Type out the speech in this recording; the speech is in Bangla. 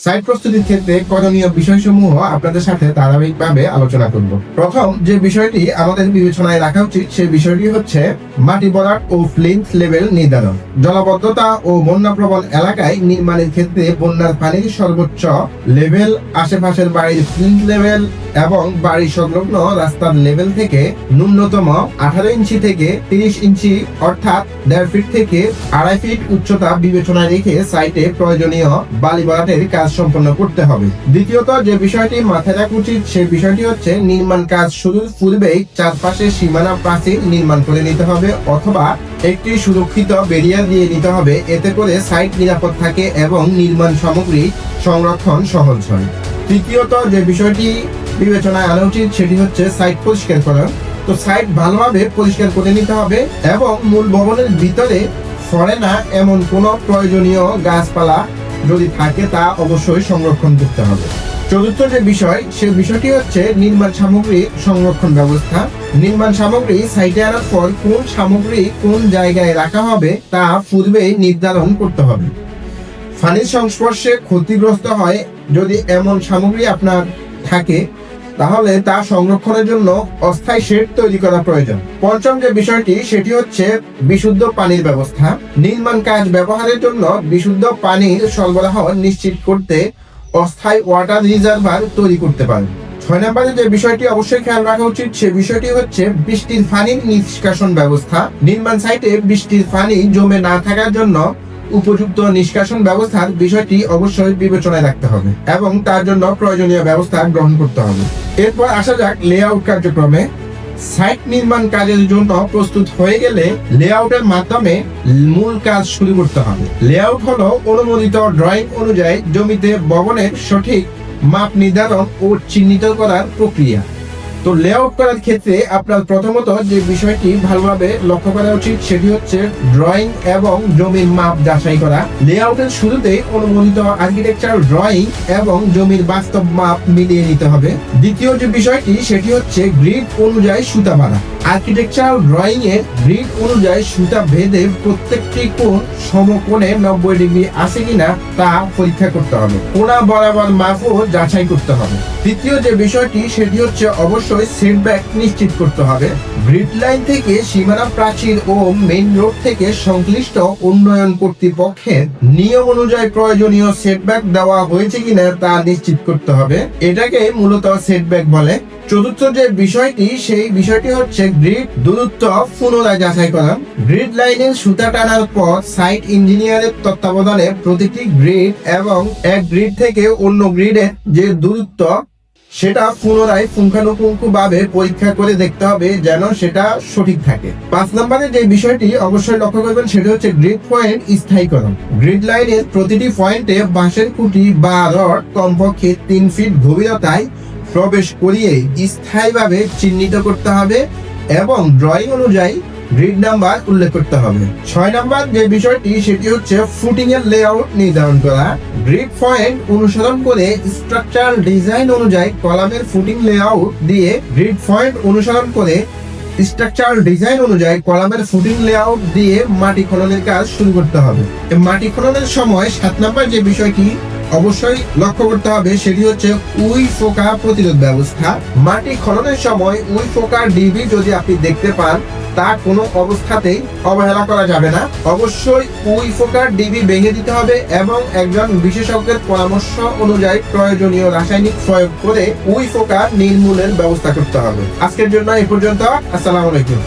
সাইট প্রস্তুতির ক্ষেত্রে করণীয় বিষয়সমূহ আপনাদের সাথে ধারাবাহিকভাবে আলোচনা করব। প্রথম যে বিষয়টি আমাদের বিবেচনায় রাখা উচিত সেই বিষয়টি হচ্ছে মাটি ভরাট ও ফ্লিন্ট লেভেল নির্ধারণ। জলাবদ্ধতা ও বন্যাপ্রবণ এলাকায় নির্মাণের ক্ষেত্রে বন্যার পানির সর্বোচ্চ লেভেল, আশেপাশের বাড়ির ফ্লিন্ট লেভেল এবং বাড়ি সংলগ্ন রাস্তার লেভেল থেকে ন্যূনতম 18 ইঞ্চি থেকে 30 ইঞ্চি অর্থাৎ 1.5 ফিট থেকে 2.5 ফিট উচ্চতা বিবেচনায় রেখে সাইটে প্রয়োজনীয় বালি ভরাটের কাজ সম্পন্ন করতে হবে। দ্বিতীয়ত যে বিষয়টি মাথায় রাখা উচিত সেই বিষয়টি হচ্ছে নির্মাণ কাজ শুরুর পূর্বেই চারপাশে সীমানা প্রাচীর নির্মাণ করে নিতে হবে অথবা একটি সুরক্ষিত ব্যারিয়ার দিয়ে নিতে হবে। এতে করে সাইট নিরাপদ থাকে এবং নির্মাণ সামগ্রী সংরক্ষণ সহজ হয়। তৃতীয়ত যে বিষয়টি বিবেচনায় আনা উচিত সেটি হচ্ছে সাইট পরিষ্কার করা। তো সাইট ভালোভাবে পরিষ্কার করে নিতে হবে এবং মূল ভবনের ভিতরে সরে না এমন কোনো প্রয়োজনীয় গাছপালা যদি থাকে তা অবশ্যই সংরক্ষণ করতে হবে। চতুর্থ যে বিষয় সে বিষয়টি হচ্ছে নির্মাণ সামগ্রী সংরক্ষণ ব্যবস্থা। নির্মাণ সামগ্রী সাইটে আনার পর কোন সামগ্রী কোন জায়গায় রাখা হবে তা পূর্বেই নির্ধারণ করতে হবে। পানির সংস্পর্শে ক্ষতিগ্রস্ত হয় যদি এমন সামগ্রী আপনার থাকে তাহলে তা সংরক্ষণের জন্য অস্থায়ী শেড তৈরি করা প্রয়োজন। পঞ্চম যে বিষয়টি সেটি হচ্ছে বিশুদ্ধ পানির ব্যবস্থা। নির্মাণ কাজ ব্যবহারের জন্য বিশুদ্ধ পানির সরবরাহ নিশ্চিত করতে অস্থায়ী ওয়াটার রিজার্ভার তৈরি করতে পারেন। 6 নম্বরে যে বিষয়টি অবশ্যই খেয়াল রাখা উচিত সে বিষয়টি হচ্ছে বৃষ্টির পানির নিষ্কাশন ব্যবস্থা। নির্মাণ সাইটে বৃষ্টির পানি জমে না থাকার জন্য উপযুক্ত নিষ্কাশন ব্যবস্থার বিষয়টি অবশ্যই বিবেচনায় রাখতে হবে এবং তার জন্য প্রয়োজনীয় ব্যবস্থা গ্রহণ করতে হবে। এরপর আসা যাক লেআউট কার্যক্রমে। সাইট নির্মাণ কাজের জন্য প্রস্তুত হয়ে গেলে লেআউটের মাধ্যমে মূল কাজ শুরু করতে হবে। লেআউট হলো অনুমোদিত ড্রয়িং অনুযায়ী জমিতে ভবনের সঠিক মাপ নির্ধারণ ও চিহ্নিত করার প্রক্রিয়া। তো লেআউট করার ক্ষেত্রে আপনার প্রথমত যে বিষয়টি ভালোভাবে লক্ষ্য করা উচিত সেটি হচ্ছে ড্রয়িং এবং জমির মাপ যাচাই করা। লেআউটের শুরুতেই অনুমোদিত আর্কিটেকচারাল ড্রয়িং এবং জমির বাস্তব মাপ মিলিয়ে নিতে হবে। দ্বিতীয় যে বিষয়টি সেটি হচ্ছে গ্রিড অনুযায়ী সুতা বাঁধা। আর্কিটেকচারাল ড্রয়িং এর গ্রিড অনুযায়ী সুতা ভেদে প্রত্যেকটি কোণ সমকোণে 90 ডিগ্রি আছে কিনা তা পরীক্ষা করতে হবে। কোণা বরাবর মাপও যাচাই করতে হবে। তৃতীয় যে বিষয়টি সেটি হচ্ছে অবশ্যই সেটব্যাক নিশ্চিত করতে হবে। গ্রিড লাইন থেকে সীমানা প্রাচীর ও মেইন রোড থেকে সংশ্লিষ্ট উন্নয়ন কর্তৃপক্ষের নিয়ম অনুযায়ী প্রয়োজনীয় সেটব্যাক দেওয়া হয়েছে কিনা তা নিশ্চিত করতে হবে। এটাকে মূলত সেটব্যাক বলে। চতুর্থ যে বিষয়টি সেই বিষয়টি হচ্ছে গ্রিড দূরত্ব পুনরায় যাচাই করা। গ্রিড লাইনের সুতা টানার পর সাইট ইঞ্জিনিয়ারের তত্ত্বাবধানে প্রতিটি গ্রিড এবং এক গ্রিড থেকে অন্য গ্রিডের যে দূরত্ব সেটা পুনরায় পুঙ্খানুপুঙ্খভাবে পরীক্ষা করে দেখতে হবে যেন সেটা সঠিক থাকে। 5 নম্বরে যে বিষয়টি অবশ্যই লক্ষ্য করবেন সেটা হচ্ছে গ্রিড পয়েন্ট স্থায়ীকরণ। গ্রিড লাইনের প্রতিটি পয়েন্টে বাঁশের খুঁটি বা রড কমপক্ষে 3 ফিট গভীরতায় প্রবেশ করিয়ে স্থায়ীভাবে চিহ্নিত করতে হবে এবং ড্রয়িং অনুযায়ী গ্রিড নাম্বার উল্লেখ করতে হবে। 6 নম্বর যে বিষয়টি সেটি হচ্ছে ফুটিং এর লেআউট নির্ধারণ করা। গ্রিড পয়েন্ট অনুসরণ করে স্ট্রাকচারাল ডিজাইন অনুযায়ী কলামের ফুটিং লেআউট দিয়ে গ্রিড পয়েন্ট অনুসরণ করে স্ট্রাকচারাল ডিজাইন অনুযায়ী কলামের ফুটিং লেআউট দিয়ে মাটি খননের কাজ শুরু করতে হবে। মাটি খননের সময় 7 নম্বর যে বিষয়টি অবশ্যই লক্ষ্য করতে হবে সেটি হচ্ছে উই পোকা প্রতিরোধ ব্যবস্থা। মাটি খননের সময় উই পোকার ডিবি যদি আপনি দেখতে পান তা কোনো অবস্থাতেই অবহেলা করা যাবে না। অবশ্যই উই পোকার ডিবি ভেঙে দিতে হবে এবং একজন বিশেষজ্ঞের পরামর্শ অনুযায়ী প্রয়োজনীয় রাসায়নিক প্রয়োগ করে উই পোকা নির্মূলের ব্যবস্থা করতে হবে। আজকের জন্য এই পর্যন্ত। আসসালামু আলাইকুম।